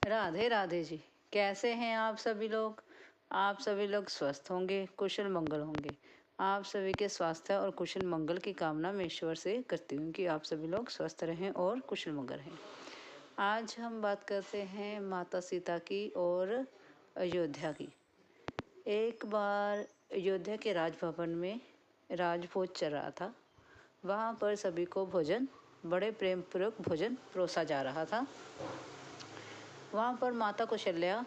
राधे राधे जी। कैसे हैं आप सभी लोग? आप सभी लोग स्वस्थ होंगे, कुशल मंगल होंगे। आप सभी के स्वास्थ्य और कुशल मंगल की कामना मैं ईश्वर से करती हूँ कि आप सभी लोग स्वस्थ रहें और कुशल मंगल रहें। आज हम बात करते हैं माता सीता की और अयोध्या की। एक बार अयोध्या के राजभवन में राजभोज चल रहा था। वहाँ पर सभी को भोजन, बड़े प्रेम पूर्वक भोजन परोसा जा रहा था। वहाँ पर माता कौशल्या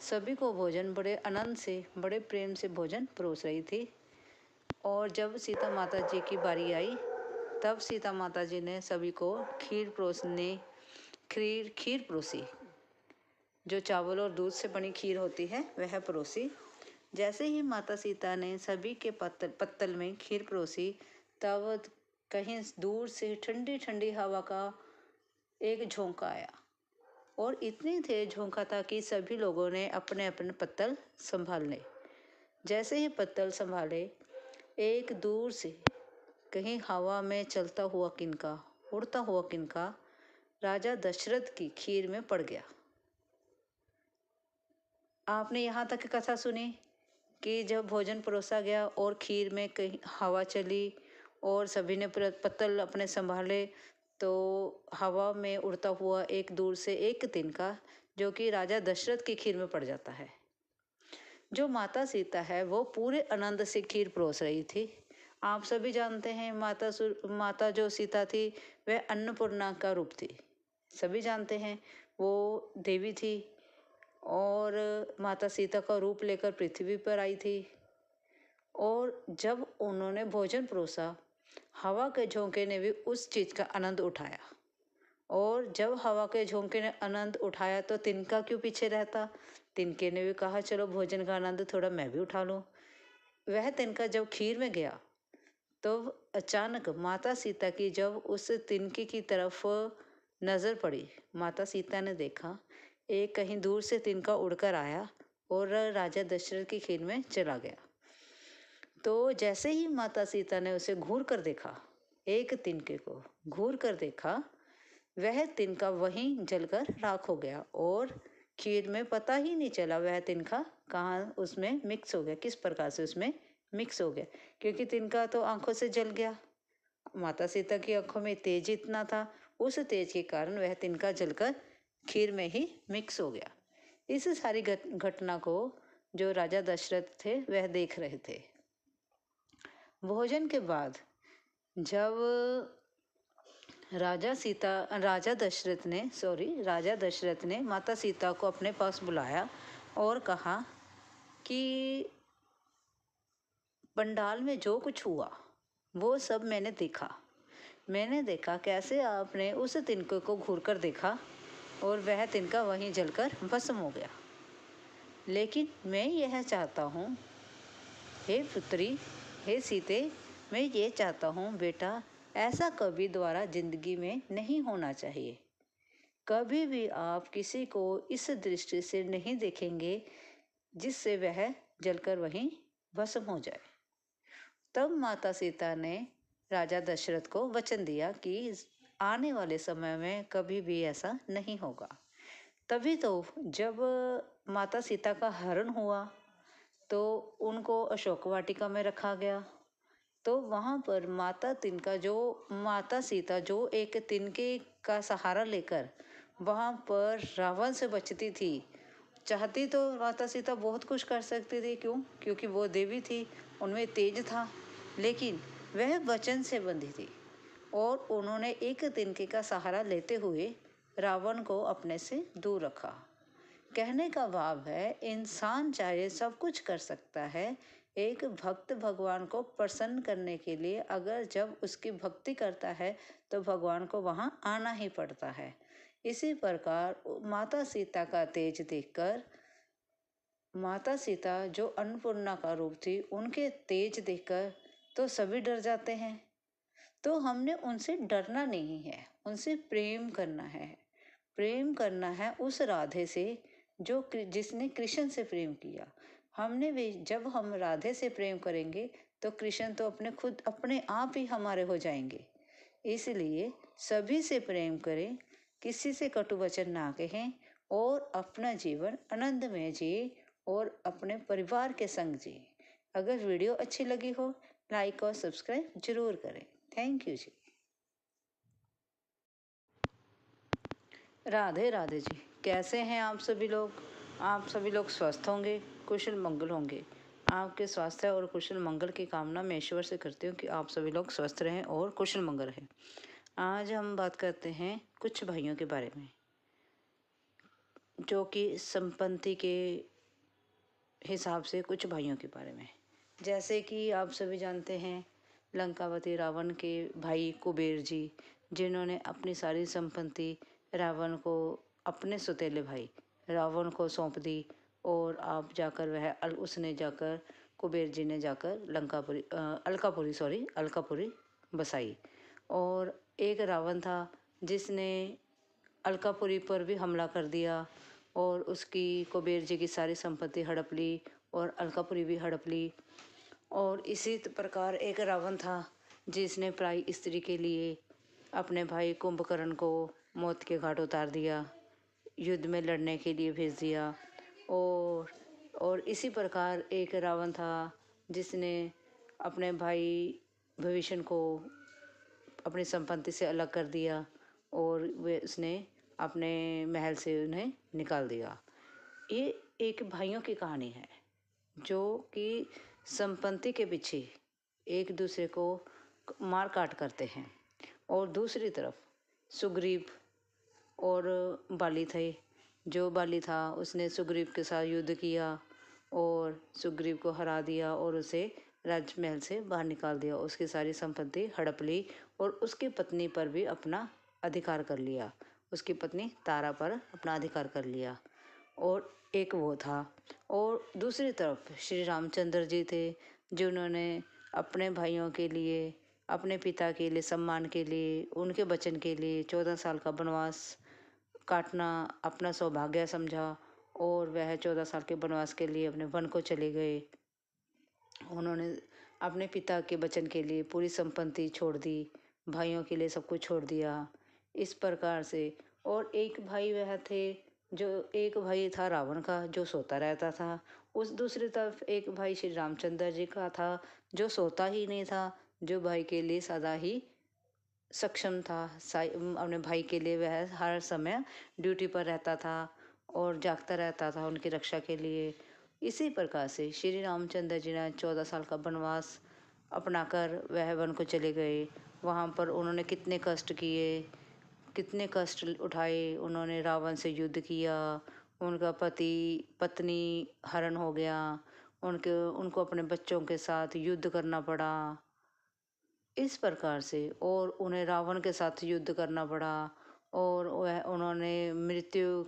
सभी को भोजन बड़े आनंद से, बड़े प्रेम से भोजन परोस रही थी। और जब सीता माता जी की बारी आई, तब सीता माता जी ने सभी को खीर परोसी। जो चावल और दूध से बनी खीर होती है वह परोसी। जैसे ही माता सीता ने सभी के पत्तल में खीर परोसी, तब कहीं दूर से ठंडी ठंडी हवा का एक झोंका आया और इतनी तेज झोंका था कि सभी लोगों ने अपने अपने पत्तल संभालने। जैसे ही पत्तल संभाले, एक दूर से कहीं हवा में चलता हुआ किनका, उड़ता हुआ किनका राजा दशरथ की खीर में पड़ गया। आपने यहाँ तक कथा सुनी कि जब भोजन परोसा गया और खीर में कहीं हवा चली और सभी ने पत्तल अपने संभाले, तो हवा में उड़ता हुआ एक दूर से एक तिनका जो कि राजा दशरथ की खीर में पड़ जाता है। जो माता सीता है वो पूरे आनंद से खीर परोस रही थी। आप सभी जानते हैं माता जो सीता थी वह अन्नपूर्णा का रूप थी। सभी जानते हैं वो देवी थी और माता सीता का रूप लेकर पृथ्वी पर आई थी। और जब उन्होंने भोजन परोसा, हवा के झोंके ने भी उस चीज़ का आनंद उठाया। और जब हवा के झोंके ने आनंद उठाया तो तिनका क्यों पीछे रहता? तिनके ने भी कहा चलो भोजन का आनंद थोड़ा मैं भी उठा लूँ। वह तिनका जब खीर में गया तो अचानक माता सीता की जब उस तिनके की तरफ नज़र पड़ी, माता सीता ने देखा एक कहीं दूर से तिनका उड़कर आया और राजा दशरथ की खीर में चला गया। तो जैसे ही माता सीता ने उसे घूर कर देखा, एक तिनके को घूर कर देखा, वह तिनका वहीं जलकर राख हो गया और खीर में पता ही नहीं चला वह तिनका कहाँ उसमें मिक्स हो गया, किस प्रकार से उसमें मिक्स हो गया, क्योंकि तिनका तो आंखों से जल गया। माता सीता की आंखों में तेज इतना था, उस तेज के कारण वह तिनका जलकर खीर में ही मिक्स हो गया। इस सारी घटना को जो राजा दशरथ थे वह देख रहे थे। भोजन के बाद जब राजा दशरथ ने माता सीता को अपने पास बुलाया और कहा कि पंडाल में जो कुछ हुआ वो सब मैंने देखा कैसे आपने उस तिनके को घूर कर देखा और वह तिनका वहीं जलकर भस्म हो गया। लेकिन मैं यह चाहता हूँ, हे पुत्री, हे सीते, मैं ये चाहता हूँ बेटा, ऐसा कभी दोबारा जिंदगी में नहीं होना चाहिए। कभी भी आप किसी को इस दृष्टि से नहीं देखेंगे जिससे वह जलकर वहीं भस्म हो जाए। तब माता सीता ने राजा दशरथ को वचन दिया कि आने वाले समय में कभी भी ऐसा नहीं होगा। तभी तो जब माता सीता का हरण हुआ तो उनको अशोक वाटिका में रखा गया। तो वहाँ पर माता सीता जो एक तिनके का सहारा लेकर वहाँ पर रावण से बचती थी, चाहती तो माता सीता बहुत कुछ कर सकती थी। क्यों? क्योंकि वो देवी थी, उनमें तेज था, लेकिन वह वचन से बंधी थी और उन्होंने एक तिनके का सहारा लेते हुए रावण को अपने से दूर रखा। कहने का भाव है इंसान चाहे सब कुछ कर सकता है, एक भक्त भगवान को प्रसन्न करने के लिए अगर जब उसकी भक्ति करता है तो भगवान को वहाँ आना ही पड़ता है। इसी प्रकार माता सीता का तेज देखकर माता सीता जो अन्नपूर्णा का रूप थी, उनके तेज देखकर तो सभी डर जाते हैं। तो हमने उनसे डरना नहीं है, उनसे प्रेम करना है। प्रेम करना है उस राधे से जिसने कृष्ण से प्रेम किया। हमने भी जब हम राधे से प्रेम करेंगे तो कृष्ण तो अपने आप ही हमारे हो जाएंगे। इसलिए सभी से प्रेम करें, किसी से कटु वचन ना कहें और अपना जीवन आनंदमय जिए और अपने परिवार के संग जिए। अगर वीडियो अच्छी लगी हो, लाइक और सब्सक्राइब जरूर करें। Thank you ji. राधे राधे जी। कैसे हैं आप सभी लोग? आप सभी लोग स्वस्थ होंगे, कुशल मंगल होंगे। आपके स्वास्थ्य और कुशल मंगल की कामना मैं ईश्वर से करती हूँ कि आप सभी लोग स्वस्थ रहें और कुशल मंगल रहें। आज हम बात करते हैं कुछ भाइयों के बारे में, जो कि संपत्ति के हिसाब से कुछ भाइयों के बारे में। जैसे कि आप सभी जानते हैं, लंकावती रावण के भाई कुबेर जी, जिन्होंने अपनी सारी संपत्ति रावण को, अपने सौतेले भाई रावण को सौंप दी। और आप जाकर उसने जाकर, कुबेर जी ने जाकर अलकापुरी बसाई। और एक रावण था जिसने अलकापुरी पर भी हमला कर दिया और उसकी, कुबेर जी की सारी संपत्ति हड़प ली और अलकापुरी भी हड़प ली। और इसी प्रकार एक रावण था जिसने पराई स्त्री के लिए अपने भाई कुंभकर्ण को मौत के घाट उतार दिया, युद्ध में लड़ने के लिए भेज दिया। और इसी प्रकार एक रावण था जिसने अपने भाई विभीषण को अपनी संपत्ति से अलग कर दिया और उसने अपने महल से उन्हें निकाल दिया। ये एक भाइयों की कहानी है जो कि संपत्ति के पीछे एक दूसरे को मार काट करते हैं। और दूसरी तरफ सुग्रीव और बाली थे। जो बाली था उसने सुग्रीव के साथ युद्ध किया और सुग्रीव को हरा दिया और उसे राजमहल से बाहर निकाल दिया, उसकी सारी संपत्ति हड़प ली और उसकी पत्नी पर भी अपना अधिकार कर लिया, उसकी पत्नी तारा पर अपना अधिकार कर लिया। और एक वो था। और दूसरी तरफ श्री रामचंद्र जी थे, जिन्होंने अपने भाइयों के लिए, अपने पिता के लिए, सम्मान के लिए, उनके वचन के लिए 14 साल का वनवास काटना अपना सौभाग्य समझा और वह 14 साल के वनवास के लिए अपने वन को चले गए। उन्होंने अपने पिता के वचन के लिए पूरी संपत्ति छोड़ दी, भाइयों के लिए सब कुछ छोड़ दिया, इस प्रकार से। और एक भाई वह थे, जो एक भाई था रावण का जो सोता रहता था। उस दूसरी तरफ एक भाई श्री रामचंद्र जी का था जो सोता ही नहीं था, जो भाई के लिए सदा ही सक्षम था। अपने भाई के लिए वह हर समय ड्यूटी पर रहता था और जागता रहता था उनकी रक्षा के लिए। इसी प्रकार से श्री रामचंद्र जी ने 14 साल का वनवास अपनाकर वह वन को चले गए। वहाँ पर उन्होंने कितने कष्ट किए, कितने कष्ट उठाए। उन्होंने रावण से युद्ध किया, उनका पत्नी हरण हो गया, उनको अपने बच्चों के साथ युद्ध करना पड़ा, इस प्रकार से। और उन्हें रावण के साथ युद्ध करना पड़ा और उन्होंने मृत्यु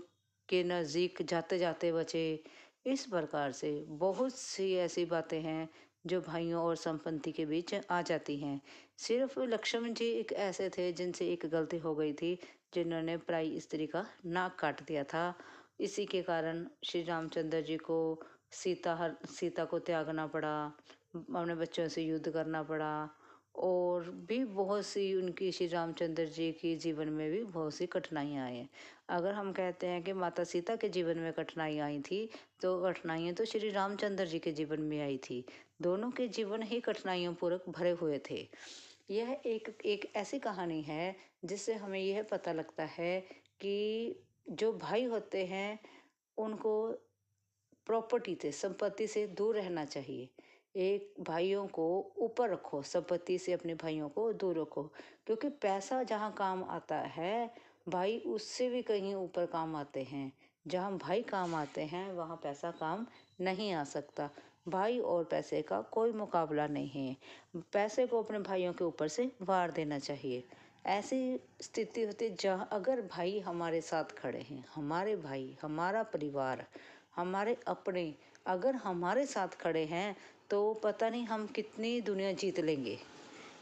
के नज़दीक जाते जाते बचे। इस प्रकार से बहुत सी ऐसी बातें हैं जो भाइयों और संपत्ति के बीच आ जाती हैं। सिर्फ लक्ष्मण जी एक ऐसे थे जिनसे एक गलती हो गई थी, जिन्होंने पराई स्त्री का नाक काट दिया था। इसी के कारण श्री रामचंद्र जी को सीता को त्यागना पड़ा, अपने बच्चों से युद्ध करना पड़ा। और भी बहुत सी उनकी, श्री रामचंद्र जी की जीवन में भी बहुत सी कठिनाइयाँ आई हैं। अगर हम कहते हैं कि माता सीता के जीवन में कठिनाई आई थी, तो कठिनाइयाँ तो श्री रामचंद्र जी के जीवन में आई थी। दोनों के जीवन ही कठिनाइयों पूर्वक भरे हुए थे। यह एक ऐसी कहानी है जिससे हमें यह पता लगता है कि जो भाई होते हैं उनको प्रॉपर्टी से, संपत्ति से दूर रहना चाहिए। एक भाइयों को ऊपर रखो, संपत्ति से अपने भाइयों को दूर रखो, क्योंकि पैसा जहाँ काम आता है, भाई उससे भी कहीं ऊपर काम आते हैं। जहाँ भाई काम आते हैं वहाँ पैसा काम नहीं आ सकता। भाई और पैसे का कोई मुकाबला नहीं है। पैसे को अपने भाइयों के ऊपर से वार देना चाहिए। ऐसी स्थिति होती है जहाँ अगर भाई हमारे साथ खड़े हैं, हमारे भाई, हमारा परिवार, हमारे अपने अगर हमारे साथ खड़े हैं, तो पता नहीं हम कितनी दुनिया जीत लेंगे।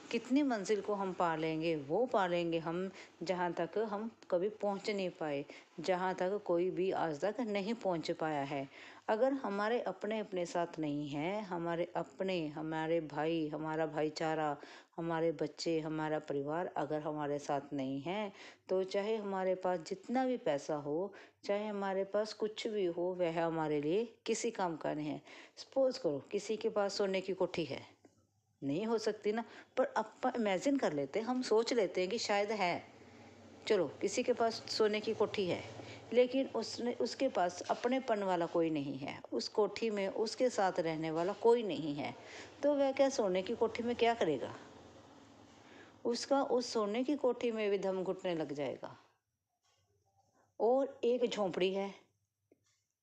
कितनी मंजिल को हम पा लेंगे, वो पा लेंगे हम जहाँ तक हम कभी पहुँच नहीं पाए, जहाँ तक कोई भी आज तक नहीं पहुँच पाया है। अगर हमारे अपने अपने साथ नहीं हैं, हमारे अपने, हमारे भाई, हमारा भाईचारा, हमारे बच्चे, हमारा परिवार अगर हमारे साथ नहीं है, तो चाहे हमारे पास जितना भी पैसा हो, चाहे हमारे पास कुछ भी हो, वह हमारे लिए किसी काम का नहीं है। सपोज करो किसी के पास सोने की कोठी है, नहीं हो सकती ना, पर अपन इमेजिन कर लेते हैं, हम सोच लेते हैं कि शायद है। चलो किसी के पास सोने की कोठी है, लेकिन उसके पास अपनेपन वाला कोई नहीं है, उस कोठी में उसके साथ रहने वाला कोई नहीं है, तो वह क्या सोने की कोठी में क्या करेगा? उसका उस सोने की कोठी में भी दम घुटने लग जाएगा। और एक झोंपड़ी है,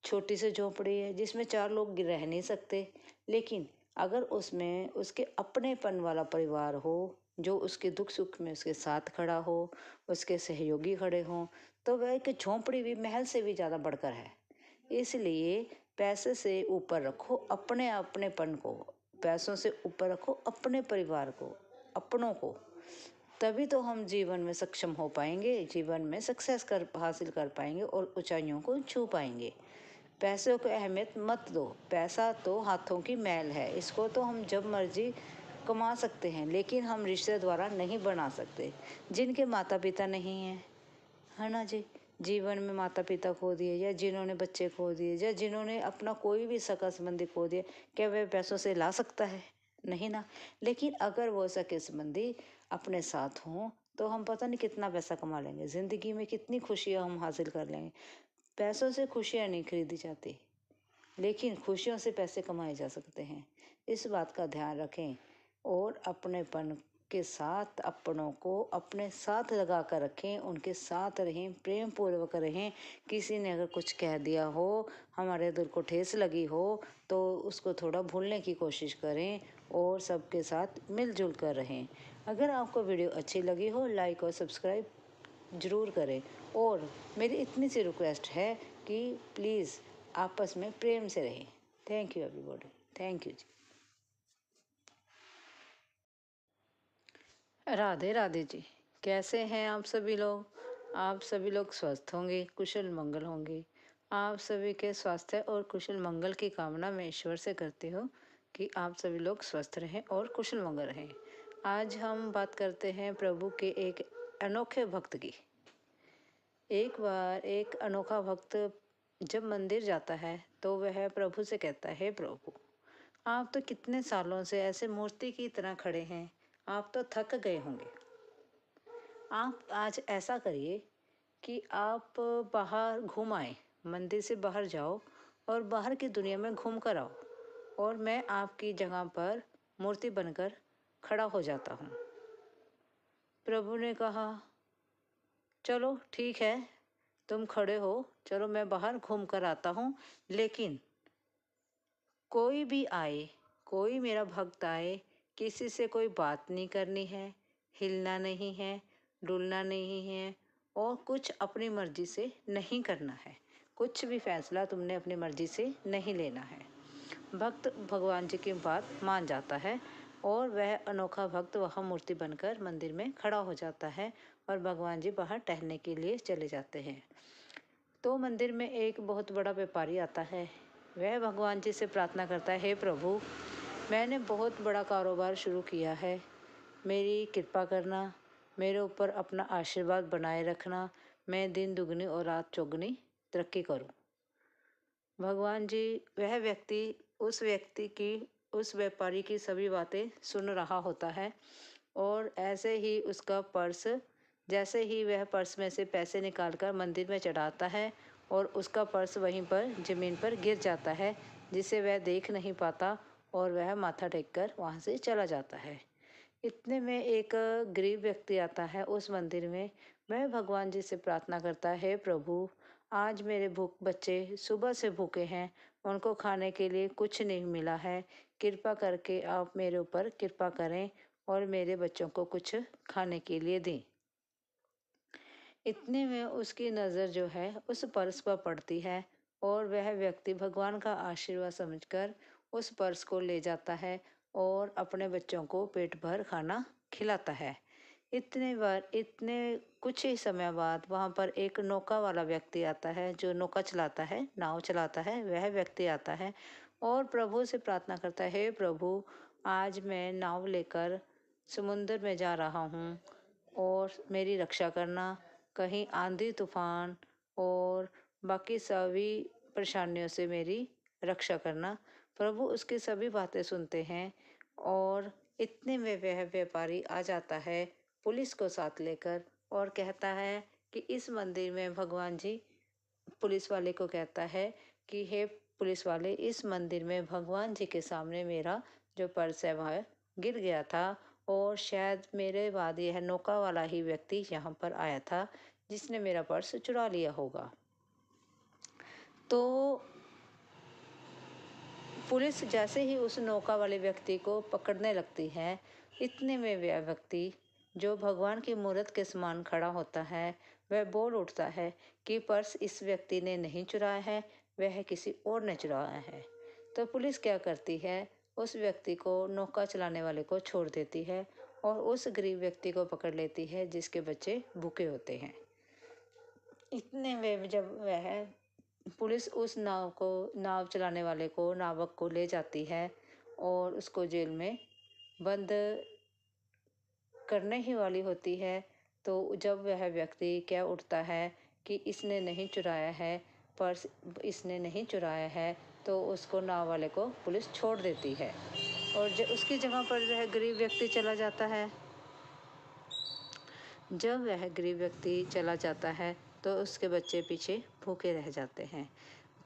छोटी सी झोंपड़ी है जिसमें 4 लोग रह नहीं सकते, लेकिन अगर उसमें उसके अपनेपन वाला परिवार हो, जो उसके दुख सुख में उसके साथ खड़ा हो, उसके सहयोगी खड़े हों, तो वह एक झोंपड़ी भी महल से भी ज़्यादा बढ़कर है। इसलिए पैसे से ऊपर रखो अपने अपनेपन को, पैसों से ऊपर रखो अपने परिवार को, अपनों को। तभी तो हम जीवन में सक्षम हो पाएंगे, जीवन में सक्सेस कर हासिल कर पाएंगे और ऊंचाइयों को छू पाएंगे। पैसों को अहमियत मत दो, पैसा तो हाथों की मैल है, इसको तो हम जब मर्जी कमा सकते हैं, लेकिन हम रिश्ते द्वारा नहीं बना सकते। जिनके माता पिता नहीं हैं, है ना जी, जीवन में माता पिता खो दिए, या जिन्होंने बच्चे खो दिए, या जिन्होंने अपना कोई भी सगा संबंधी खो दिया, क्या वह पैसों से ला सकता है? नहीं ना। लेकिन अगर वो सगे संबंधी अपने साथ हों, तो हम पता नहीं कितना पैसा कमा लेंगे, ज़िंदगी में कितनी खुशियाँ हम हासिल कर लेंगे। पैसों से खुशियाँ नहीं खरीदी जाती, लेकिन खुशियों से पैसे कमाए जा सकते हैं। इस बात का ध्यान रखें और अपनेपन के साथ अपनों को अपने साथ लगा कर रखें, उनके साथ रहें, प्रेम पूर्वक रहें। किसी ने अगर कुछ कह दिया हो, हमारे दिल को ठेस लगी हो, तो उसको थोड़ा भूलने की कोशिश करें और सबके साथ मिलजुल कर रहें। अगर आपको वीडियो अच्छी लगी हो, लाइक और सब्सक्राइब ज़रूर करें। और मेरी इतनी सी रिक्वेस्ट है कि प्लीज़ आपस में प्रेम से रहें। Thank you everybody, thank you ji. Radhe Radhe ji. कैसे हैं आप सभी लोग? आप सभी लोग स्वस्थ होंगे, कुशल मंगल होंगे। आप सभी के स्वास्थ्य और कुशल मंगल की कामना मैं ईश्वर से करती हूँ कि आप सभी लोग स्वस्थ रहें और कुशल मंगल रहें। आज हम बात करते हैं प्रभु के एक अनोखे भक्त की। एक बार एक अनोखा भक्त जब मंदिर जाता है, तो वह प्रभु से कहता है, प्रभु आप तो कितने सालों से ऐसे मूर्ति की तरह खड़े हैं, आप तो थक गए होंगे। आप आज ऐसा करिए कि आप बाहर घूम आए, मंदिर से बाहर जाओ और बाहर की दुनिया में घूम कर आओ, और मैं आपकी जगह पर मूर्ति बनकर खड़ा हो जाता हूँ। प्रभु ने कहा, चलो ठीक है, तुम खड़े हो, चलो मैं बाहर घूम कर आता हूँ, लेकिन कोई भी आए, कोई मेरा भक्त आए, किसी से कोई बात नहीं करनी है, हिलना नहीं है, डुलना नहीं है, और कुछ अपनी मर्जी से नहीं करना है। कुछ भी फैसला तुमने अपनी मर्जी से नहीं लेना है। भक्त भगवान जी की बात मान जाता है और वह अनोखा भक्त वहाँ मूर्ति बनकर मंदिर में खड़ा हो जाता है और भगवान जी बाहर टहलने के लिए चले जाते हैं। तो मंदिर में एक बहुत बड़ा व्यापारी आता है। वह भगवान जी से प्रार्थना करता है, हे प्रभु, मैंने बहुत बड़ा कारोबार शुरू किया है, मेरी कृपा करना, मेरे ऊपर अपना आशीर्वाद बनाए रखना, मैं दिन दुगनी और रात चौगुनी तरक्की करूं। भगवान जी, वह व्यक्ति उस व्यापारी की सभी बातें सुन रहा होता है, और ऐसे ही उसका पर्स, जैसे ही वह पर्स में से पैसे निकालकर मंदिर में चढ़ाता है और उसका पर्स वहीं पर ज़मीन पर गिर जाता है, जिसे वह देख नहीं पाता, और वह माथा टेककर वहाँ से चला जाता है। इतने में एक गरीब व्यक्ति आता है उस मंदिर में। वह भगवान जी से प्रार्थना करता है, हे प्रभु, आज मेरे बच्चे सुबह से भूखे हैं, उनको खाने के लिए कुछ नहीं मिला है, कृपा करके आप मेरे ऊपर कृपा करें और मेरे बच्चों को कुछ खाने के लिए दें। इतने में उसकी नज़र जो है उस पर्स पर पड़ती है, और वह व्यक्ति भगवान का आशीर्वाद समझकर उस पर्स को ले जाता है और अपने बच्चों को पेट भर खाना खिलाता है। इतने कुछ ही समय बाद वहाँ पर एक नौका वाला व्यक्ति आता है, जो नौका चलाता है, नाव चलाता है। वह व्यक्ति आता है और प्रभु से प्रार्थना करता है, हे प्रभु, आज मैं नाव लेकर समुद्र में जा रहा हूँ और मेरी रक्षा करना, कहीं आंधी तूफान और बाकी सभी परेशानियों से मेरी रक्षा करना। प्रभु उसकी सभी बातें सुनते हैं और इतने में वह व्यापारी आ जाता है पुलिस को साथ लेकर और कहता है कि इस मंदिर में भगवान जी, पुलिस वाले को कहता है कि हे पुलिस वाले, इस मंदिर में भगवान जी के सामने मेरा जो पर्स है वह गिर गया था और शायद मेरे बाद यह नौका वाला ही व्यक्ति यहाँ पर आया था जिसने मेरा पर्स चुरा लिया होगा। तो पुलिस जैसे ही उस नौका वाले व्यक्ति को पकड़ने लगती है, इतने में वह व्यक्ति जो भगवान की मूर्त के समान खड़ा होता है, वह बोल उठता है कि पर्स इस व्यक्ति ने नहीं चुराया है, वह किसी और ने चुराया है। तो पुलिस क्या करती है, उस व्यक्ति को, नौका चलाने वाले को छोड़ देती है और उस गरीब व्यक्ति को पकड़ लेती है जिसके बच्चे भूखे होते हैं। इतने में जब वह पुलिस उस नाव चलाने वाले को, नावक को ले जाती है और उसको जेल में बंद करने ही वाली होती है, तो जब वह व्यक्ति कह उठता है कि इसने नहीं चुराया है, पर्स इसने नहीं चुराया है, तो उसको नाव वाले को पुलिस छोड़ देती है और उसकी जगह पर वह गरीब व्यक्ति चला जाता है। जब वह गरीब व्यक्ति चला जाता है तो उसके बच्चे पीछे भूखे रह जाते हैं।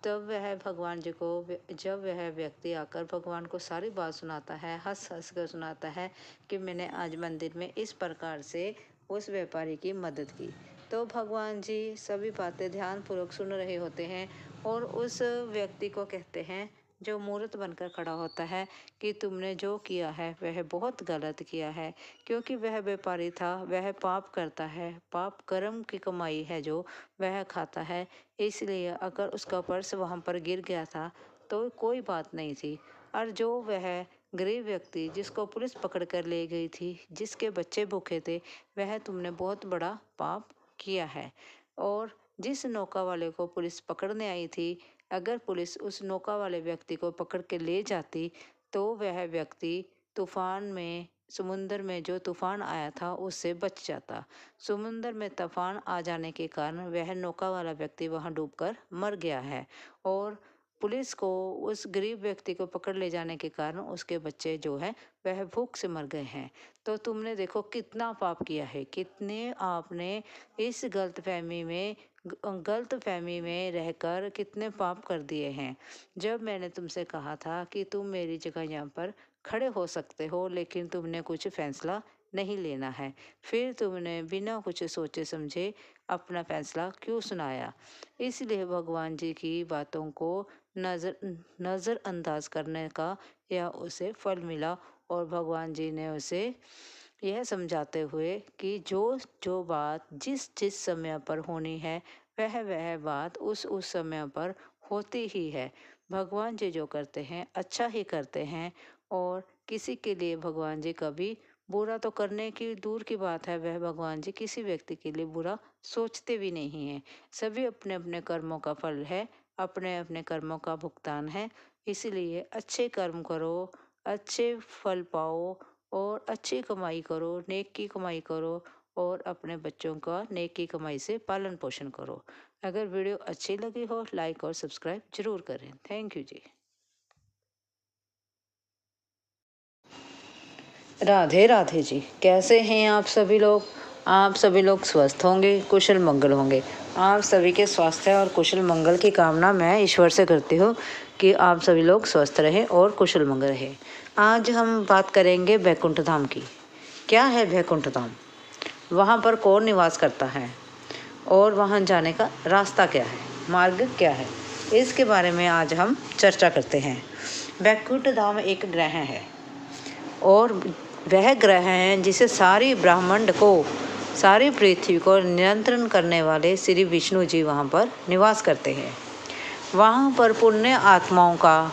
तब वह भगवान जी को, जब वह व्यक्ति आकर भगवान को सारी बात सुनाता है, हंस हंस कर सुनाता है कि मैंने आज मंदिर में इस प्रकार से उस व्यापारी की मदद की, तो भगवान जी सभी बातें ध्यानपूर्वक सुन रहे होते हैं और उस व्यक्ति को कहते हैं, जो मूर्त बनकर खड़ा होता है, कि तुमने जो किया है वह बहुत गलत किया है, क्योंकि वह व्यापारी था, वह पाप करता है, पाप कर्म की कमाई है जो वह खाता है। इसलिए अगर उसका पर्स वहाँ पर गिर गया था तो कोई बात नहीं थी, और जो वह गरीब व्यक्ति जिसको पुलिस पकड़ कर ले गई थी, जिसके बच्चे भूखे थे, वह तुमने बहुत बड़ा पाप किया है। और जिस नौका वाले को पुलिस पकड़ने आई थी, अगर पुलिस उस नौका वाले व्यक्ति को पकड़ के ले जाती तो वह व्यक्ति तूफान में, समुद्र में जो तूफान आया था उससे बच जाता। समुद्र में तूफान आ जाने के कारण वह नौका वाला व्यक्ति वहां डूबकर मर गया है और पुलिस को उस गरीब व्यक्ति को पकड़ ले जाने के कारण उसके बच्चे जो है वह भूख से मर गए हैं। तो तुमने देखो कितना पाप किया है, कितने आपने इस गलतफहमी में रहकर कितने पाप कर दिए हैं। जब मैंने तुमसे कहा था कि तुम मेरी जगह यहाँ पर खड़े हो सकते हो, लेकिन तुमने कुछ फैसला नहीं लेना है, फिर तुमने बिना कुछ सोचे समझे अपना फैसला क्यों सुनाया। इसलिए भगवान जी की बातों को नज़रअंदाज करने का यह उसे फल मिला और भगवान जी ने उसे यह समझाते हुए कि जो जो बात जिस जिस समय पर होनी है वह बात उस समय पर होती ही है। भगवान जी जो करते हैं अच्छा ही करते हैं और किसी के लिए भगवान जी कभी बुरा तो करने की दूर की बात है, वह भगवान जी किसी व्यक्ति के लिए बुरा सोचते भी नहीं हैं। सभी अपने अपने कर्मों का फल है, अपने अपने कर्मों का भुगतान है। इसलिए अच्छे कर्म करो, अच्छे फल पाओ और अच्छी कमाई करो, नेक की कमाई करो और अपने बच्चों का नेक की कमाई से पालन पोषण करो। अगर वीडियो अच्छी लगी हो लाइक और सब्सक्राइब जरूर करें। Thank you ji. राधे राधे जी। कैसे हैं आप सभी लोग? आप सभी लोग स्वस्थ होंगे, कुशल मंगल होंगे। आप सभी के स्वास्थ्य और कुशल मंगल की कामना मैं ईश्वर से करती हूँ कि आप सभी लोग स्वस्थ रहें और कुशल मंगल रहें। आज हम बात करेंगे वैकुंठ धाम की। क्या है वैकुंठ धाम? वहाँ पर कौन निवास करता है और वहाँ जाने का रास्ता क्या है, मार्ग क्या है, इसके बारे में आज हम चर्चा करते हैं। वैकुंठ धाम एक ग्रह है और वह ग्रह है जिसे सारी ब्रह्मांड को, सारी पृथ्वी को नियंत्रण करने वाले श्री विष्णु जी वहाँ पर निवास करते हैं। वहाँ पर पुण्य आत्माओं का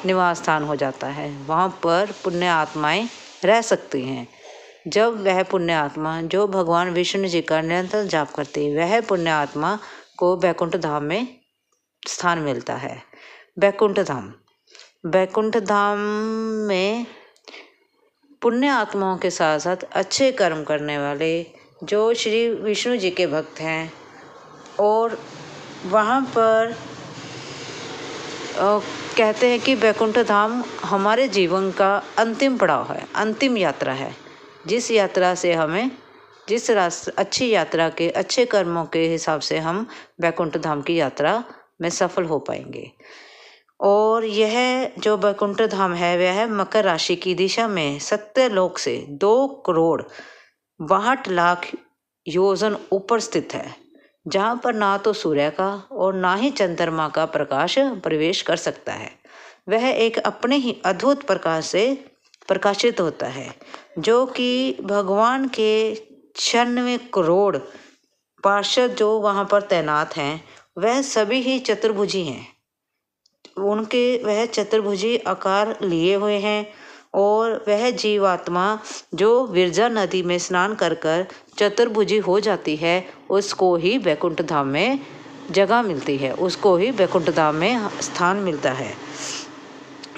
निवास स्थान हो जाता है, वहाँ पर पुण्य आत्माएं रह सकती हैं। जब वह पुण्य आत्मा जो भगवान विष्णु जी का निरंतर जाप करती है, वह पुण्य आत्मा को बैकुंठ धाम में स्थान मिलता है। बैकुंठ धाम, बैकुंठ धाम में पुण्य आत्माओं के साथ साथ अच्छे कर्म करने वाले जो श्री विष्णु जी के भक्त हैं, और वहाँ पर कहते हैं कि बैकुंठ धाम हमारे जीवन का अंतिम पड़ाव है, अंतिम यात्रा है, जिस यात्रा से हमें जिस रास्ते अच्छी यात्रा के अच्छे कर्मों के हिसाब से हम बैकुंठ धाम की यात्रा में सफल हो पाएंगे। और यह जो बैकुंठ धाम है वह मकर राशि की दिशा में सत्यलोक से 2,62,00,000 योजन ऊपर स्थित है, जहाँ पर ना तो सूर्य का और ना ही चंद्रमा का प्रकाश प्रवेश कर सकता है। वह एक अपने ही अद्भुत प्रकाश से प्रकाशित होता है, जो कि भगवान के 96 करोड़ पार्षद जो वहाँ पर तैनात हैं वह सभी ही चतुर्भुजी हैं। उनके वह चतुर्भुजी आकार लिए हुए हैं, और वह जीवात्मा जो विरजा नदी में स्नान कर कर चतुर्भुजी हो जाती है, उसको ही बैकुंठ धाम में जगह मिलती है, उसको ही बैकुंठ धाम में स्थान मिलता है।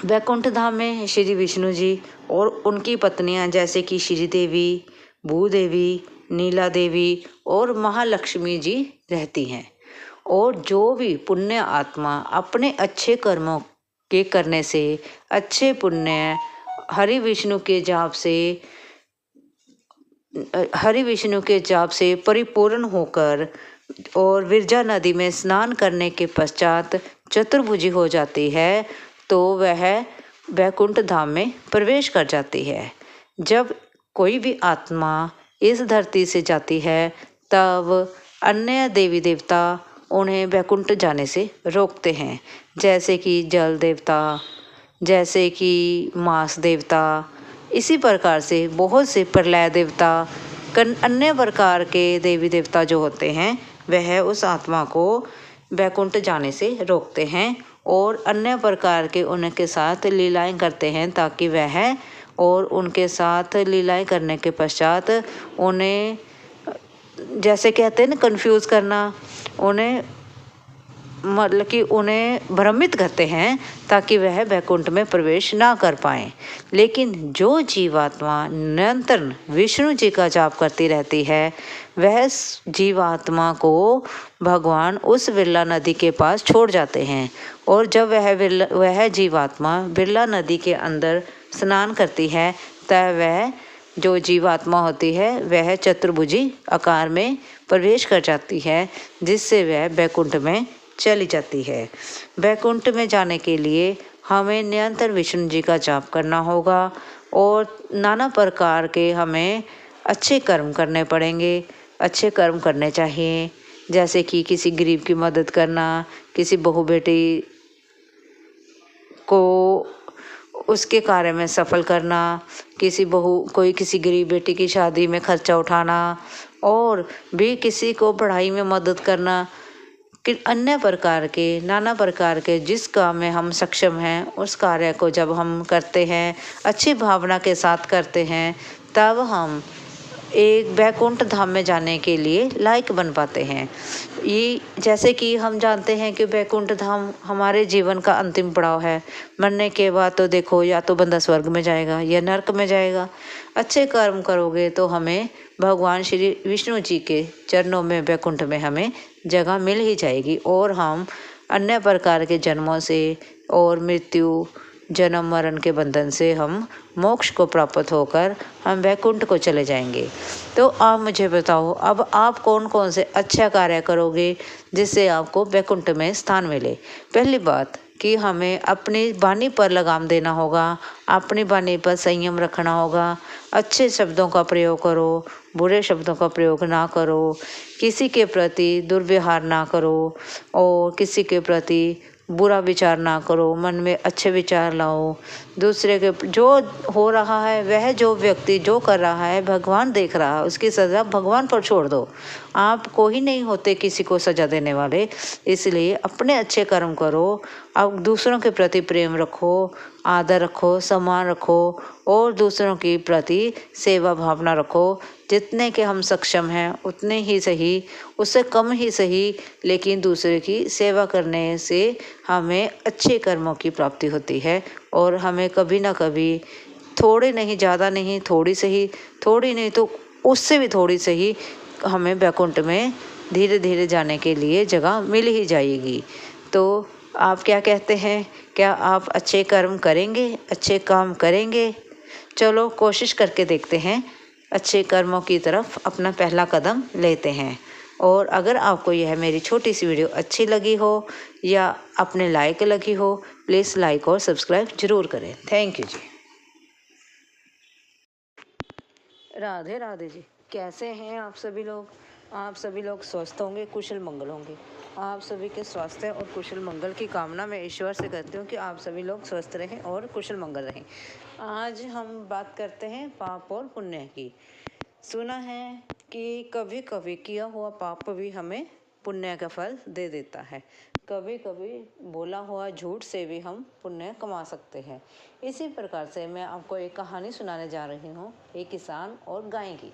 बैकुंठ धाम में श्री विष्णु जी और उनकी पत्नियां जैसे कि श्री देवी, भूदेवी, नीला देवी और महालक्ष्मी जी रहती हैं। और जो भी पुण्य आत्मा अपने अच्छे कर्मों के करने से, अच्छे पुण्य हरि विष्णु के जाप से परिपूर्ण होकर और विरजा नदी में स्नान करने के पश्चात चतुर्भुजी हो जाती है, तो वह बैकुंठ धाम में प्रवेश कर जाती है। जब कोई भी आत्मा इस धरती से जाती है, तब अन्य देवी देवता उन्हें बैकुंठ जाने से रोकते हैं, जैसे कि जल देवता, जैसे कि मांस देवता, इसी प्रकार से बहुत से प्रलय देवता, अन्य प्रकार के देवी देवता जो होते हैं वह उस आत्मा को बैकुंठ जाने से रोकते हैं और अन्य प्रकार के उनके साथ लीलाएं करते हैं, ताकि वह और उनके साथ लीलाएं करने के पश्चात उन्हें, जैसे कहते हैं ना, कन्फ्यूज़ करना, उन्हें मतलब कि उन्हें भ्रमित करते हैं ताकि वह बैकुंठ में प्रवेश ना कर पाएँ। लेकिन जो जीवात्मा निरंतर विष्णु जी का जाप करती रहती है, वह जीवात्मा को भगवान उस बिरला नदी के पास छोड़ जाते हैं, और जब वह जीवात्मा बिरला नदी के अंदर स्नान करती है, तब वह जो जीवात्मा होती है वह चतुर्भुजी आकार में प्रवेश कर जाती है, जिससे वह बैकुंठ में चली जाती है। बैकुंठ में जाने के लिए हमें निरंतर विष्णु जी का जाप करना होगा, और नाना प्रकार के हमें अच्छे कर्म करने पड़ेंगे, अच्छे कर्म करने चाहिए, जैसे कि किसी गरीब की मदद करना, किसी बहू बेटी को उसके कार्य में सफल करना, किसी गरीब बेटी की शादी में खर्चा उठाना, और भी किसी को पढ़ाई में मदद करना, कि अन्य प्रकार के नाना प्रकार के जिस काम में हम सक्षम हैं उस कार्य को जब हम करते हैं, अच्छी भावना के साथ करते हैं, तब हम एक बैकुंठ धाम में जाने के लिए लायक बन पाते हैं। ये जैसे कि हम जानते हैं कि बैकुंठ धाम हमारे जीवन का अंतिम पड़ाव है। मरने के बाद तो देखो, या तो बंदा स्वर्ग में जाएगा या नरक में जाएगा। अच्छे कर्म करोगे तो हमें भगवान श्री विष्णु जी के चरणों में बैकुंठ में हमें जगह मिल ही जाएगी, और हम अन्य प्रकार के जन्मों से और मृत्यु, जन्म मरण के बंधन से हम मोक्ष को प्राप्त होकर हम बैकुंठ को चले जाएंगे। तो आप मुझे बताओ, अब आप कौन कौन से अच्छा कार्य करोगे जिससे आपको बैकुंठ में स्थान मिले। पहली बात कि हमें अपनी वाणी पर लगाम देना होगा, अपनी वाणी पर संयम रखना होगा, अच्छे शब्दों का प्रयोग करो, बुरे शब्दों का प्रयोग ना करो, किसी के प्रति दुर्व्यवहार ना करो, और किसी के प्रति बुरा विचार ना करो, मन में अच्छे विचार लाओ। दूसरे के जो हो रहा है, वह जो व्यक्ति जो कर रहा है भगवान देख रहा है, उसकी सज़ा भगवान पर छोड़ दो, आप कोई नहीं होते किसी को सजा देने वाले, इसलिए अपने अच्छे कर्म करो। अब दूसरों के प्रति प्रेम रखो, आदर रखो, सम्मान रखो और दूसरों के प्रति सेवा भावना रखो। जितने के हम सक्षम हैं उतने ही सही, उससे कम ही सही, लेकिन दूसरे की सेवा करने से हमें अच्छे कर्मों की प्राप्ति होती है और हमें कभी ना कभी थोड़े नहीं, ज़्यादा नहीं, थोड़ी सही, थोड़ी नहीं तो उससे भी थोड़ी सही, हमें वैकुंठ में धीरे धीरे जाने के लिए जगह मिल ही जाएगी। तो आप क्या कहते हैं? क्या आप अच्छे कर्म करेंगे, अच्छे काम करेंगे? चलो कोशिश करके देखते हैं, अच्छे कर्मों की तरफ अपना पहला कदम लेते हैं। और अगर आपको यह मेरी छोटी सी वीडियो अच्छी लगी हो या अपने लायक लगी हो, प्लीज़ लाइक और सब्सक्राइब जरूर करें। Thank you ji. राधे राधे जी। कैसे हैं आप सभी लोग? आप सभी लोग स्वस्थ होंगे, कुशल मंगल होंगे। आप सभी के स्वास्थ्य और कुशल मंगल की कामना मैं ईश्वर से करती हूँ कि आप सभी लोग स्वस्थ रहें और कुशल मंगल रहें। आज हम बात करते हैं पाप और पुण्य की। सुना है कि कभी कभी किया हुआ पाप भी हमें पुण्य का फल दे देता है। कभी कभी बोला हुआ झूठ से भी हम पुण्य कमा सकते हैं। इसी प्रकार से मैं आपको एक कहानी सुनाने जा रही हूँ, एक किसान और गाय की।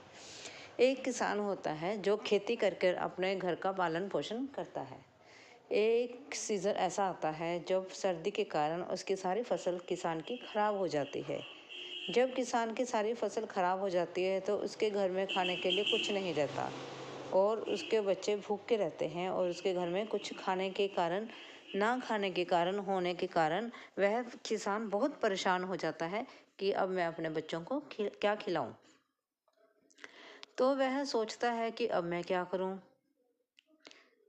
एक किसान होता है जो खेती करके अपने घर का पालन पोषण करता है। एक सीज़न ऐसा आता है जब सर्दी के कारण उसकी सारी फसल किसान की खराब हो जाती है। जब किसान की सारी फसल खराब हो जाती है तो उसके घर में खाने के लिए कुछ नहीं रहता और उसके बच्चे भूखे रहते हैं और उसके घर में कुछ खाने के कारण, ना खाने के कारण होने के कारण वह किसान बहुत परेशान हो जाता है कि अब मैं अपने बच्चों को क्या खिलाऊं। तो वह सोचता है कि अब मैं क्या करूं।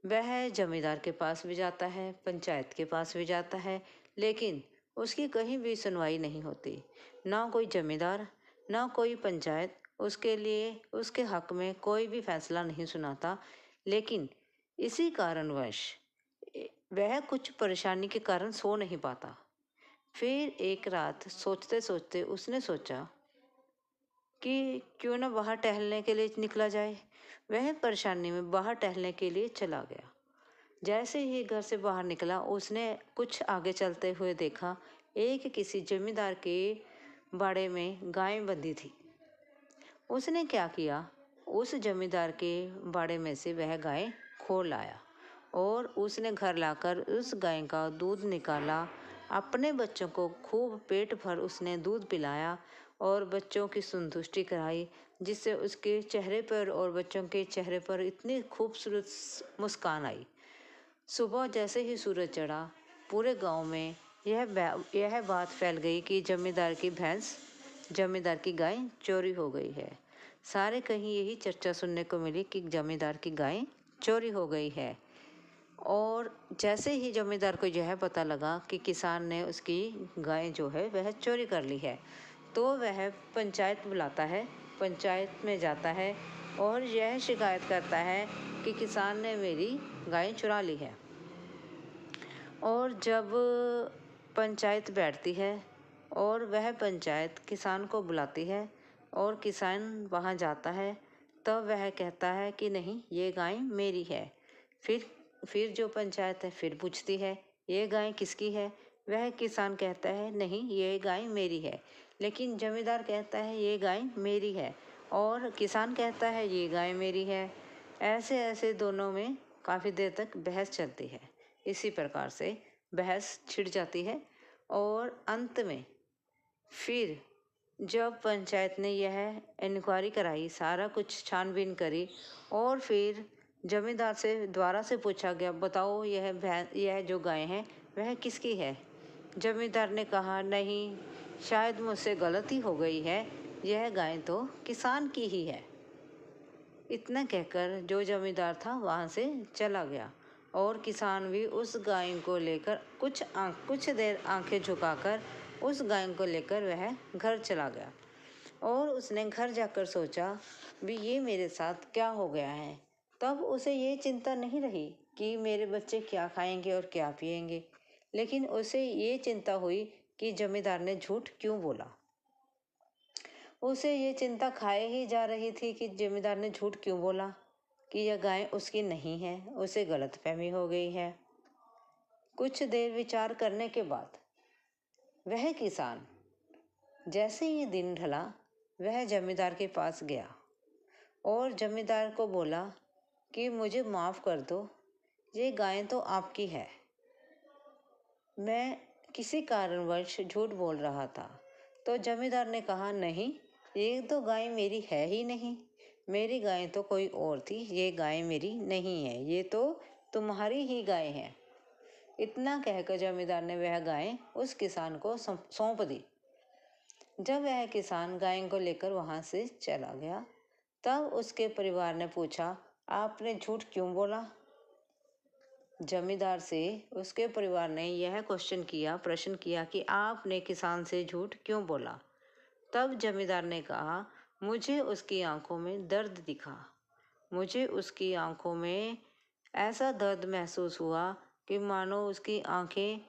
वह जमींदार के पास भी जाता है, पंचायत के पास भी जाता है, लेकिन उसकी कहीं भी सुनवाई नहीं होती। ना कोई जमींदार, ना कोई पंचायत उसके लिए, उसके हक में कोई भी फैसला नहीं सुनाता। लेकिन इसी कारणवश वह कुछ परेशानी के कारण सो नहीं पाता। फिर एक रात सोचते सोचते उसने सोचा कि क्यों ना बाहर टहलने के लिए निकला जाए। वह परेशानी में बाहर टहलने के लिए चला गया। जैसे ही घर से बाहर निकला उसने कुछ आगे चलते हुए देखा, एक किसी जमींदार के बाड़े में गाय बंधी थी। उसने क्या किया, उस जमींदार के बाड़े में से वह गाय खोल लाया और उसने घर लाकर उस गाय का दूध निकाला। अपने बच्चों को खूब पेट भर उसने दूध पिलाया और बच्चों की संतुष्टि कराई, जिससे उसके चेहरे पर और बच्चों के चेहरे पर इतनी खूबसूरत मुस्कान आई। सुबह जैसे ही सूरज चढ़ा, पूरे गांव में यह बात फैल गई कि जमींदार की गाय चोरी हो गई है। सारे कहीं यही चर्चा सुनने को मिली कि जमींदार की गाय चोरी हो गई है। और जैसे ही जमींदार को यह पता लगा कि किसान ने उसकी गाय जो है वह चोरी कर ली है, तो वह पंचायत बुलाता है, पंचायत में जाता है और यह शिकायत करता है कि किसान ने मेरी गाय चुरा ली है। और जब पंचायत बैठती है और वह पंचायत किसान को बुलाती है और किसान वहाँ जाता है, तब वह कहता है कि नहीं, ये गाय मेरी है। फिर जो पंचायत है फिर पूछती है, ये गाय किसकी है? वह किसान कहता है नहीं, ये गाय मेरी है। लेकिन जमींदार कहता है ये गाय मेरी है और किसान कहता है ये गाय मेरी है। ऐसे ऐसे दोनों में काफ़ी देर तक बहस चलती है। इसी प्रकार से बहस छिड़ जाती है और अंत में फिर जब पंचायत ने यह इंक्वायरी कराई, सारा कुछ छानबीन करी और फिर जमींदार से दोबारा से पूछा गया, बताओ यह जो गाय है वह किसकी है? जमींदार ने कहा नहीं, शायद मुझसे गलती हो गई है, यह गाय तो किसान की ही है। इतना कहकर जो जमींदार था वहाँ से चला गया और किसान भी उस गाय को लेकर कुछ देर आंखें झुकाकर उस गाय को लेकर वह घर चला गया। और उसने घर जाकर सोचा भी ये मेरे साथ क्या हो गया है। तब उसे ये चिंता नहीं रही कि मेरे बच्चे क्या खाएंगे और क्या पिएंगे, लेकिन उसे ये चिंता हुई कि जमींदार ने झूठ क्यों बोला। उसे ये चिंता खाए ही जा रही थी कि जमींदार ने झूठ क्यों बोला, कि यह गाय उसकी नहीं है, उसे गलतफहमी हो गई है। कुछ देर विचार करने के बाद वह किसान, जैसे ही दिन ढला, वह जमींदार के पास गया और जमींदार को बोला कि मुझे माफ़ कर दो, ये गाय तो आपकी है, मैं किसी कारणवश झूठ बोल रहा था। तो जमींदार ने कहा, नहीं, ये तो गाय मेरी है ही नहीं, मेरी गाय तो कोई और थी, ये गाय मेरी नहीं है, ये तो तुम्हारी ही गाय है। इतना कहकर जमींदार ने वह गाय उस किसान को सौंप दी। जब वह किसान गाय को लेकर वहां से चला गया, तब उसके परिवार ने पूछा, आपने झूठ क्यों बोला? जमींदार से उसके परिवार ने यह प्रश्न किया कि आपने किसान से झूठ क्यों बोला? तब जमींदार ने कहा, मुझे उसकी आंखों में दर्द दिखा, मुझे उसकी आंखों में ऐसा दर्द महसूस हुआ कि मानो उसकी आंखें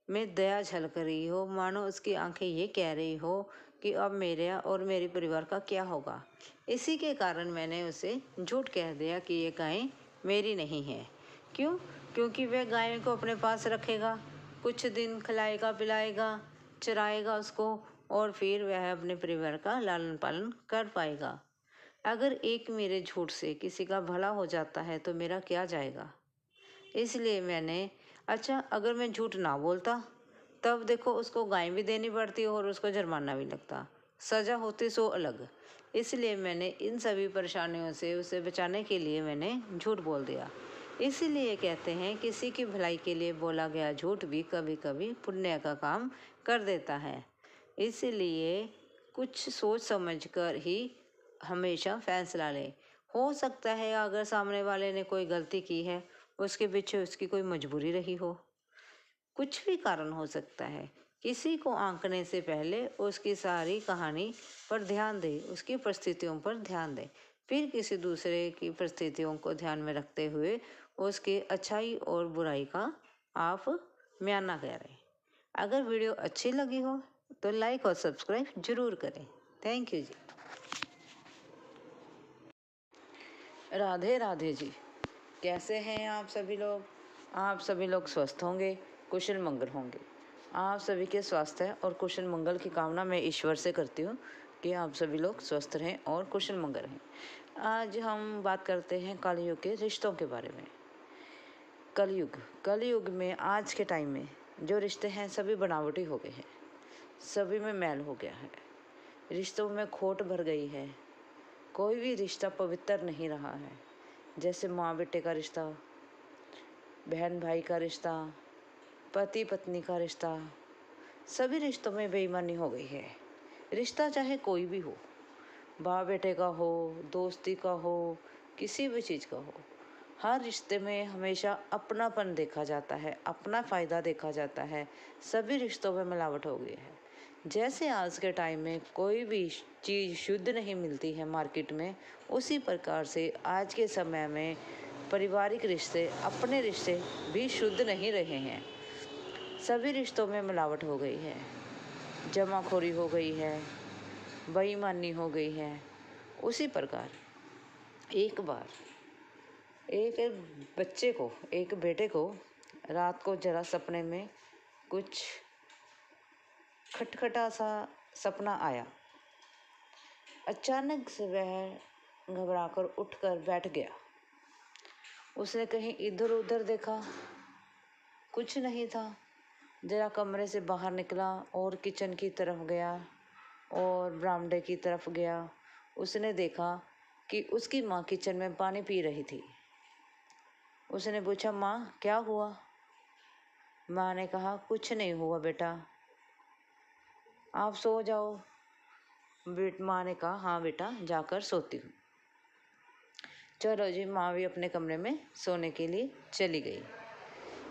में दया झलक रही हो, मानो उसकी आंखें ये कह रही हो कि अब मेरे और मेरे परिवार का क्या होगा। इसी के कारण मैंने उसे झूठ कह दिया कि ये गाय मेरी नहीं है। क्यों? क्योंकि वह गाय को अपने पास रखेगा, कुछ दिन खिलाएगा पिलाएगा, चराएगा उसको, और फिर वह अपने परिवार का लालन पालन कर पाएगा। अगर एक मेरे झूठ से किसी का भला हो जाता है तो मेरा क्या जाएगा? इसलिए मैंने, अच्छा अगर मैं झूठ ना बोलता, तब देखो उसको गाय भी देनी पड़ती और उसको जुर्माना भी लगता, सज़ा होती सो अलग। इसलिए मैंने इन सभी परेशानियों से उसे बचाने के लिए मैंने झूठ बोल दिया। इसीलिए कहते हैं, किसी की भलाई के लिए बोला गया झूठ भी कभी कभी पुण्य का काम कर देता है। इसलिए कुछ सोच समझ कर ही हमेशा फैसला लें। हो सकता है अगर सामने वाले ने कोई गलती की है, उसके पीछे उसकी कोई मजबूरी रही हो, कुछ भी कारण हो सकता है। किसी को आंकने से पहले उसकी सारी कहानी पर ध्यान दें, उसकी परिस्थितियों पर ध्यान दें, फिर किसी दूसरे की परिस्थितियों को ध्यान में रखते हुए उसके अच्छाई और बुराई का आप म्याना करें। अगर वीडियो अच्छी लगी हो तो लाइक और सब्सक्राइब जरूर करें। Thank you ji. राधे राधे जी। कैसे हैं आप सभी लोग? आप सभी लोग स्वस्थ होंगे, कुशल मंगल होंगे। आप सभी के स्वास्थ्य और कुशल मंगल की कामना मैं ईश्वर से करती हूँ कि आप सभी लोग स्वस्थ रहें और कुशल मंगल रहें। आज हम बात करते हैं कलयुग के रिश्तों के बारे में। कलयुग में आज के टाइम में जो रिश्ते हैं सभी बनावटी हो गए हैं, सभी में मैल हो गया है, रिश्तों में खोट भर गई है, कोई भी रिश्ता पवित्र नहीं रहा है। जैसे माँ बेटे का रिश्ता, बहन भाई का रिश्ता, पति पत्नी का रिश्ता, सभी रिश्तों में बेईमानी हो गई है। रिश्ता चाहे कोई भी हो, बाप बेटे का हो, दोस्ती का हो, किसी भी चीज़ का हो, हर रिश्ते में हमेशा अपनापन देखा जाता है, अपना फ़ायदा देखा जाता है। सभी रिश्तों में मिलावट हो गई है। जैसे आज के टाइम में कोई भी चीज़ शुद्ध नहीं मिलती है मार्केट में, उसी प्रकार से आज के समय में पारिवारिक रिश्ते, अपने रिश्ते भी शुद्ध नहीं रहे हैं। सभी रिश्तों में मिलावट हो गई है, जमाखोरी हो गई है, बेईमानी हो गई है। उसी प्रकार एक बार एक एक बेटे को रात को जरा सपने में कुछ खटखटा सा सपना आया। अचानक से वह घबराकर उठकर बैठ गया। उसने कहीं इधर उधर देखा, कुछ नहीं था। जरा कमरे से बाहर निकला और किचन की तरफ गया और बरामदे की तरफ गया। उसने देखा कि उसकी माँ किचन में पानी पी रही थी। उसने पूछा, माँ क्या हुआ? माँ ने कहा, कुछ नहीं हुआ बेटा, आप सो जाओ। माँ ने कहा, हाँ बेटा, जाकर सोती हूँ। चलो जी, माँ भी अपने कमरे में सोने के लिए चली गई।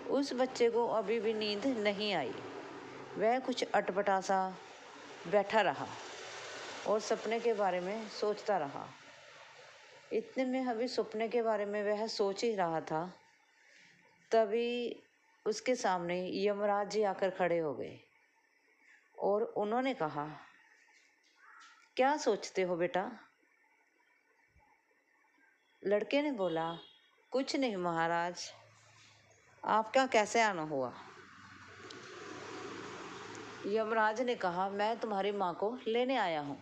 उस बच्चे को अभी भी नींद नहीं आई। वह कुछ अटपटा सा बैठा रहा और सपने के बारे में सोचता रहा। इतने में अभी सपने के बारे में वह सोच ही रहा था, तभी उसके सामने यमराज जी आकर खड़े हो गए और उन्होंने कहा, क्या सोचते हो बेटा? लड़के ने बोला, कुछ नहीं महाराज, आपका कैसे आना हुआ? यमराज ने कहा, मैं तुम्हारी माँ को लेने आया हूँ।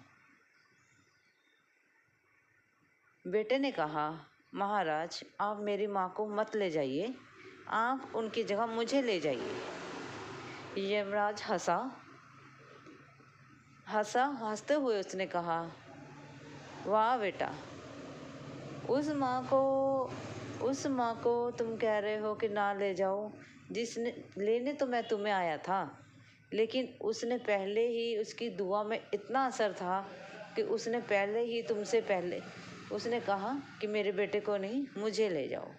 बेटे ने कहा, महाराज आप मेरी माँ को मत ले जाइए, आप उनकी जगह मुझे ले जाइए। यमराज हंसते हुए उसने कहा, वाह बेटा, उस माँ को तुम कह रहे हो कि ना ले जाओ, जिसने लेने तो मैं तुम्हें आया था, लेकिन उसने पहले ही, उसकी दुआ में इतना असर था कि उसने पहले ही तुमसे पहले उसने कहा कि मेरे बेटे को नहीं, मुझे ले जाओ।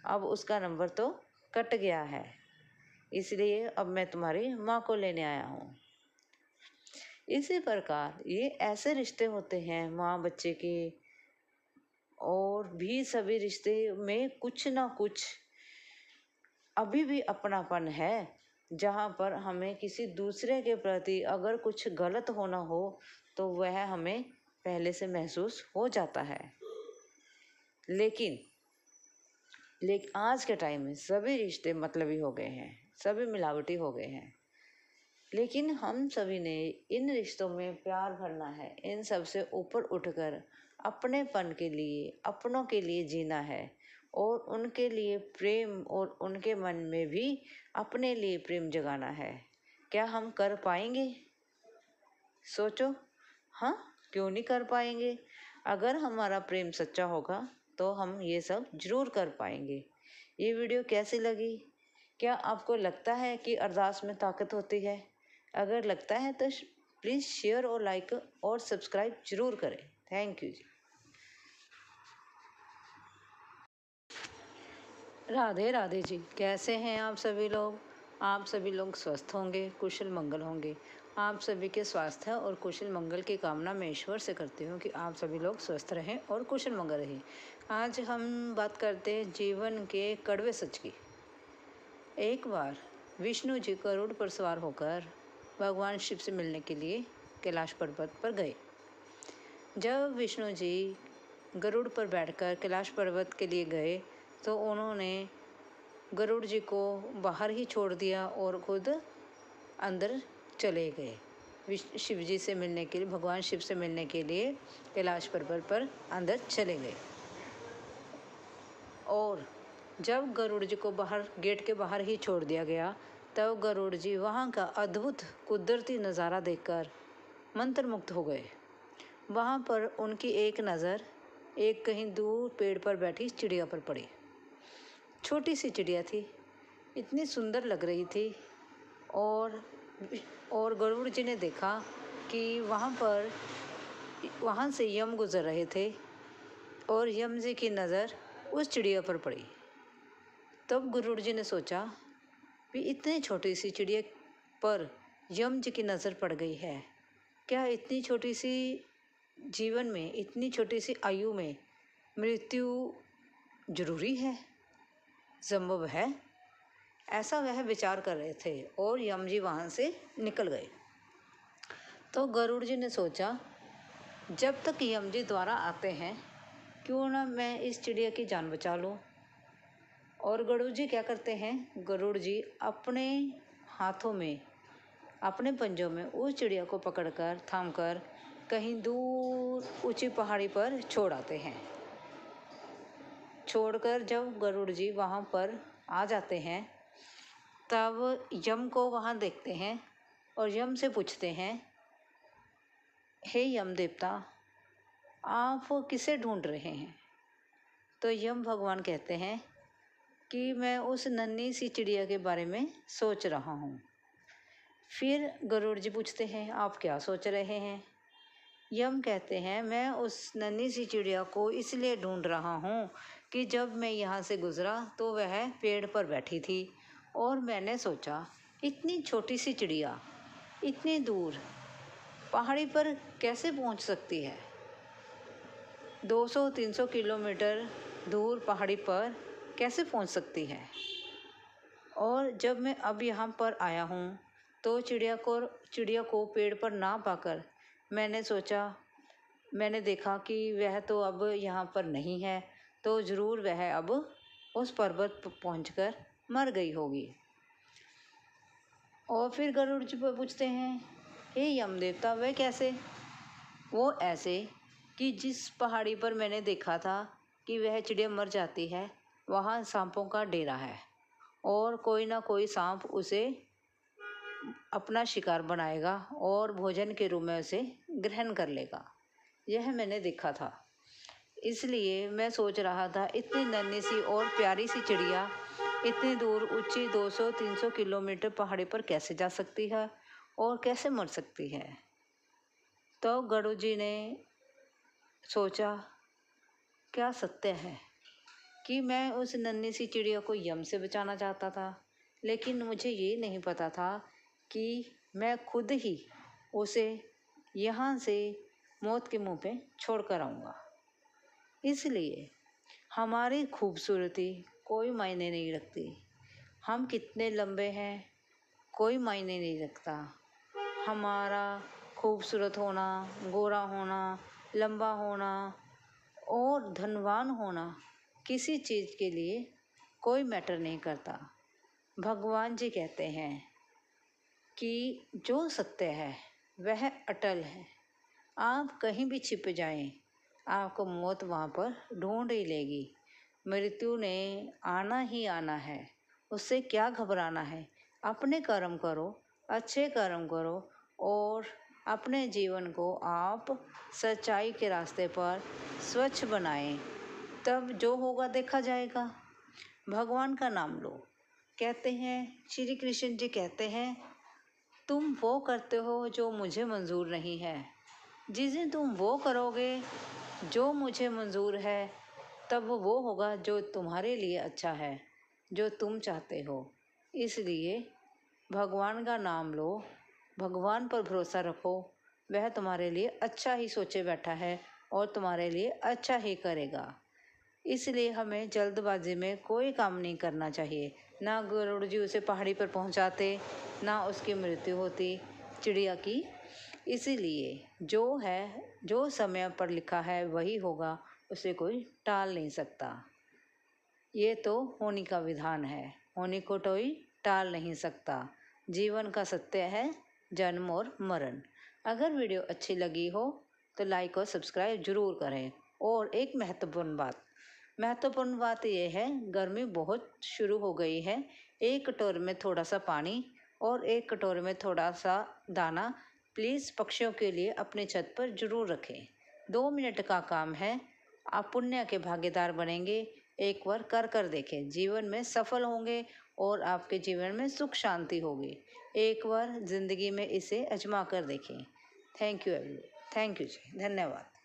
अब उसका नंबर तो कट गया है, इसलिए अब मैं तुम्हारी माँ को लेने आया हूँ। इसी प्रकार ये ऐसे रिश्ते होते हैं माँ बच्चे के, और भी सभी रिश्ते में कुछ ना कुछ अभी भी अपनापन है, जहाँ पर हमें किसी दूसरे के प्रति अगर कुछ गलत होना हो तो वह हमें पहले से महसूस हो जाता है। लेकिन आज के टाइम में सभी रिश्ते मतलबी हो गए हैं, सभी मिलावटी हो गए हैं। लेकिन हम सभी ने इन रिश्तों में प्यार भरना है, इन सब से ऊपर उठकर अपनेपन के लिए, अपनों के लिए जीना है, और उनके लिए प्रेम, और उनके मन में भी अपने लिए प्रेम जगाना है। क्या हम कर पाएंगे? सोचो, हाँ, क्यों नहीं कर पाएंगे? अगर हमारा प्रेम सच्चा होगा तो हम ये सब जरूर कर पाएंगे। ये वीडियो कैसी लगी? क्या आपको लगता है कि अरदास में ताकत होती है? अगर लगता है तो प्लीज़ शेयर और लाइक और सब्सक्राइब जरूर करें। Thank you ji. राधे राधे जी, कैसे हैं आप सभी लोग? आप सभी लोग स्वस्थ होंगे, कुशल मंगल होंगे। आप सभी के स्वास्थ्य और कुशल मंगल की कामना मैं ईश्वर से करती हूँ कि आप सभी लोग स्वस्थ रहें और कुशल मंगल रहें। आज हम बात करते हैं जीवन के कड़वे सच की। एक बार विष्णु जी गरुड़ पर सवार होकर भगवान शिव से मिलने के लिए कैलाश पर्वत पर गए। जब विष्णु जी गरुड़ पर बैठकर कैलाश पर्वत के लिए गए तो उन्होंने गरुड़ जी को बाहर ही छोड़ दिया और खुद अंदर चले गए। शिव जी से मिलने के लिए, भगवान शिव से मिलने के लिए कैलाश पर्वत पर अंदर चले गए। और जब गरुड़ जी को बाहर, गेट के बाहर ही छोड़ दिया गया, तब गरुड़ जी वहाँ का अद्भुत कुदरती नज़ारा देखकर मंत्रमुग्ध हो गए। वहाँ पर उनकी एक नज़र एक कहीं दूर पेड़ पर बैठी चिड़िया पर पड़ी। छोटी सी चिड़िया थी, इतनी सुंदर लग रही थी। और गरुड़ जी ने देखा कि वहाँ से यम गुजर रहे थे और यम जी की नज़र उस चिड़िया पर पड़ी। तब गरुड़ जी ने सोचा कि इतनी छोटी सी चिड़िया पर यम जी की नज़र पड़ गई है, क्या इतनी छोटी सी जीवन में, इतनी छोटी सी आयु में मृत्यु जरूरी है, संभव है? ऐसा वह विचार कर रहे थे और यम जी वहाँ से निकल गए। तो गरुड़ जी ने सोचा, जब तक यम जी द्वारा आते हैं, क्यों ना मैं इस चिड़िया की जान बचा लूँ। और गरुड़ जी क्या करते हैं? गरुड़ जी अपने हाथों में, अपने पंजों में उस चिड़िया को पकड़कर, थामकर कहीं दूर ऊंची पहाड़ी पर छोड़ आते हैं। छोड़कर जब गरुड़ जी वहाँ पर आ जाते हैं, तब यम को वहाँ देखते हैं और यम से पूछते हैं, हे यम देवता, आप किसे ढूंढ रहे हैं? तो यम भगवान कहते हैं कि मैं उस नन्ही सी चिड़िया के बारे में सोच रहा हूँ। फिर गरुड़ जी पूछते हैं, आप क्या सोच रहे हैं? यम कहते हैं, मैं उस नन्ही सी चिड़िया को इसलिए ढूंढ रहा हूँ कि जब मैं यहाँ से गुजरा तो वह पेड़ पर बैठी थी और मैंने सोचा, इतनी छोटी सी चिड़िया इतनी दूर पहाड़ी पर कैसे पहुँच सकती है? 200-300 किलोमीटर दूर पहाड़ी पर कैसे पहुँच सकती है? और जब मैं अब यहाँ पर आया हूँ तो चिड़िया को पेड़ पर ना पाकर मैंने देखा कि वह तो अब यहाँ पर नहीं है, तो ज़रूर वह अब उस पर्वत पर पहुंचकर मर गई होगी। और फिर गरुड़ जी पूछते हैं, हे यम देवता, वह कैसे? वो ऐसे कि जिस पहाड़ी पर मैंने देखा था कि वह चिड़िया मर जाती है, वहाँ सांपों का डेरा है और कोई ना कोई सांप उसे अपना शिकार बनाएगा और भोजन के रूप में उसे ग्रहण कर लेगा। यह मैंने देखा था। इसलिए मैं सोच रहा था, इतनी नन्ही सी और प्यारी सी चिड़िया इतनी दूर ऊंची 200-300 किलोमीटर पहाड़ी पर कैसे जा सकती है और कैसे मर सकती है। तो गरुड़ जी ने सोचा, क्या सत्य है कि मैं उस नन्ही सी चिड़िया को यम से बचाना चाहता था, लेकिन मुझे ये नहीं पता था कि मैं खुद ही उसे यहाँ से मौत के मुंह पे छोड़ कर आऊँगा। इसलिए हमारी खूबसूरती कोई मायने नहीं रखती, हम कितने लंबे हैं कोई मायने नहीं रखता। हमारा खूबसूरत होना, गोरा होना, लंबा होना और धनवान होना किसी चीज़ के लिए कोई मैटर नहीं करता। भगवान जी कहते हैं कि जो सत्य है वह अटल है। आप कहीं भी छिप जाएं, आपको मौत वहाँ पर ढूंढ ही लेगी। मृत्यु ने आना ही आना है, उससे क्या घबराना है। अपने कर्म करो, अच्छे कर्म करो और अपने जीवन को आप सच्चाई के रास्ते पर स्वच्छ बनाएं, तब जो होगा देखा जाएगा। भगवान का नाम लो। कहते हैं, श्री कृष्ण जी कहते हैं, तुम वो करते हो जो मुझे मंजूर नहीं है। जिस दिन तुम वो करोगे जो मुझे मंजूर है, तब वो होगा जो तुम्हारे लिए अच्छा है, जो तुम चाहते हो। इसलिए भगवान का नाम लो, भगवान पर भरोसा रखो, वह तुम्हारे लिए अच्छा ही सोचे बैठा है और तुम्हारे लिए अच्छा ही करेगा। इसलिए हमें जल्दबाजी में कोई काम नहीं करना चाहिए। ना गरुड़ जी उसे पहाड़ी पर पहुंचाते, ना उसकी मृत्यु होती चिड़िया की। इसीलिए जो है, जो समय पर लिखा है वही होगा, उसे कोई टाल नहीं सकता। ये तो होनी का विधान है, होनी को कोई टाल नहीं सकता। जीवन का सत्य है जन्म और मरण। अगर वीडियो अच्छी लगी हो तो लाइक और सब्सक्राइब जरूर करें। और एक महत्वपूर्ण बात यह है, गर्मी बहुत शुरू हो गई है। एक कटोरे में थोड़ा सा पानी और एक कटोरे में थोड़ा सा दाना प्लीज़ पक्षियों के लिए अपने छत पर जरूर रखें। 2 मिनट का काम है, आप पुण्य के भागीदार बनेंगे। एक बार कर देखें, जीवन में सफल होंगे और आपके जीवन में सुख शांति होगी। एक बार ज़िंदगी में इसे आजमा कर देखें। थैंक यू जी, धन्यवाद।